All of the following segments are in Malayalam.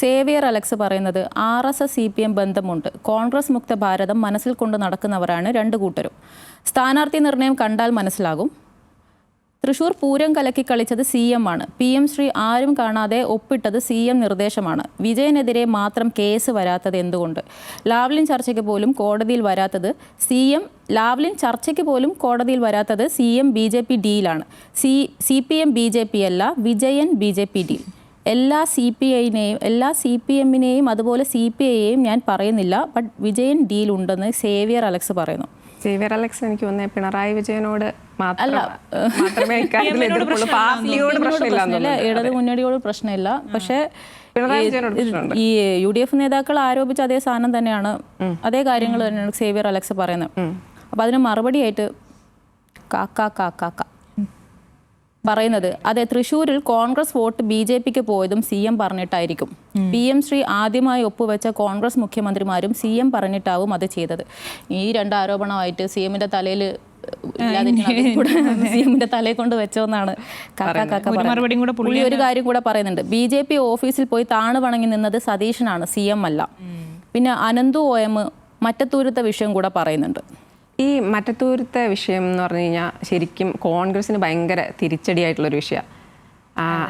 സേവിയർ അലക്സ് പറയുന്നത് RSS-CPM ബന്ധമുണ്ട്. കോൺഗ്രസ് മുക്ത ഭാരതം മനസ്സിൽ കൊണ്ട് നടക്കുന്നവരാണ് രണ്ട് കൂട്ടരും. സ്ഥാനാർത്ഥി നിർണയം കണ്ടാൽ മനസ്സിലാകും. തൃശൂർ പൂരം കലക്കി കളിച്ചത് CM ആണ്. PM ശ്രീ ആരും കാണാതെ ഒപ്പിട്ടത് CM നിർദ്ദേശമാണ്. വിജയനെതിരെ മാത്രം കേസ് വരാത്തത് എന്തുകൊണ്ട്? ലാവ്ലിൻ ചർച്ചയ്ക്ക് പോലും കോടതിയിൽ വരാത്തത് CM BJP ഡീലാണ്. CPM BJP അല്ല, വിജയൻ BJP ഡീൽ. എല്ലാ CPMനെയും അതുപോലെ CPIയെയും ഞാൻ പറയുന്നില്ല, ബട്ട് വിജയൻ ഡീൽ ഉണ്ടെന്ന് സേവിയർ അലക്സ് പറയുന്നു. സേവിയർ അലക്സ് എനിക്ക് തോന്നുന്നത് പിണറായി വിജയനോട് ഇടത് മുന്നണിയോട് പ്രശ്നമില്ല. പക്ഷേ ഈ UDF നേതാക്കൾ ആരോപിച്ച അതേ സാധനം തന്നെയാണ്, അതേ കാര്യങ്ങൾ തന്നെയാണ് സേവിയർ അലക്സ് പറയുന്നത്. അപ്പം അതിന് മറുപടിയായിട്ട് പറയുന്നത് അതെ, തൃശ്ശൂരിൽ കോൺഗ്രസ് വോട്ട് BJPക്ക് പോയതും CM പറഞ്ഞിട്ടായിരിക്കും. PM ശ്രീ ആദ്യമായി ഒപ്പുവെച്ച കോൺഗ്രസ് മുഖ്യമന്ത്രിമാരും CM പറഞ്ഞിട്ടാവും അത് ചെയ്തത്. ഈ രണ്ട് ആരോപണമായിട്ട് CMന്റെ തലയിൽ CMന്റെ തലയെ കൊണ്ട് വെച്ചോന്നാണ് പുള്ളി ഒരു കാര്യം കൂടെ പറയുന്നുണ്ട്. BJP ഓഫീസിൽ പോയി താണു വണങ്ങി നിന്നത് സതീശനാണ്, CM അല്ല. പിന്നെ അനന്തു OM മറ്റത്തൂരത്തെ വിഷയം കൂടെ പറയുന്നുണ്ട്. ഈ മറ്റത്തൂരത്തെ വിഷയം എന്ന് പറഞ്ഞു കഴിഞ്ഞാൽ ശരിക്കും കോൺഗ്രസിന് ഭയങ്കര തിരിച്ചടിയായിട്ടുള്ളൊരു വിഷയമാണ്.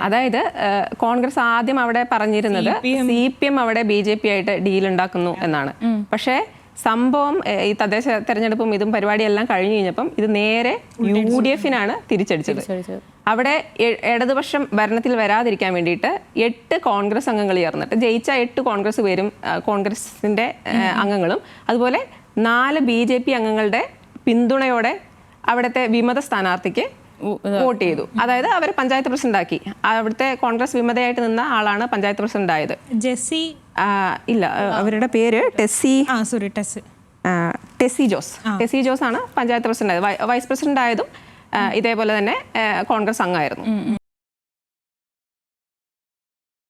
അതായത് കോൺഗ്രസ് ആദ്യം അവിടെ പറഞ്ഞിരുന്നത് CPM അവിടെ BJP ആയിട്ട് ഡീൽ ഉണ്ടാക്കുന്നു എന്നാണ്. പക്ഷേ സംഭവം ഈ തദ്ദേശ തെരഞ്ഞെടുപ്പും ഇതും പരിപാടിയെല്ലാം കഴിഞ്ഞു കഴിഞ്ഞപ്പം ഇത് നേരെ UDFനാണ് തിരിച്ചടിച്ചത്. അവിടെ ഇടതുപക്ഷം ഭരണത്തിൽ വരാതിരിക്കാൻ വേണ്ടിയിട്ട് 8 കോൺഗ്രസ് അംഗങ്ങൾ ചേർന്നിട്ട് ജയിച്ച 8 കോൺഗ്രസ് പേരും കോൺഗ്രസിൻ്റെ അംഗങ്ങളും അതുപോലെ 4 BJP അംഗങ്ങളുടെ പിന്തുണയോടെ അവിടുത്തെ വിമത സ്ഥാനാർത്ഥിക്ക് വോട്ട് ചെയ്തു. അതായത് അവർ പഞ്ചായത്ത് പ്രസിഡന്റ് ആക്കി. അവിടുത്തെ കോൺഗ്രസ് വിമതയായിട്ട് നിന്ന ആളാണ് പഞ്ചായത്ത് പ്രസിഡന്റ് ആയത്. ജെസ്സി ഇല്ല, അവരുടെ പേര് ടെസ്സി ജോസ്. ടെസ്സി ജോസ് ആണ് പഞ്ചായത്ത് പ്രസിഡന്റ് ആയത്. വൈസ് പ്രസിഡന്റ് ആയതും ഇതേപോലെ തന്നെ കോൺഗ്രസ് അംഗമായിരുന്നു.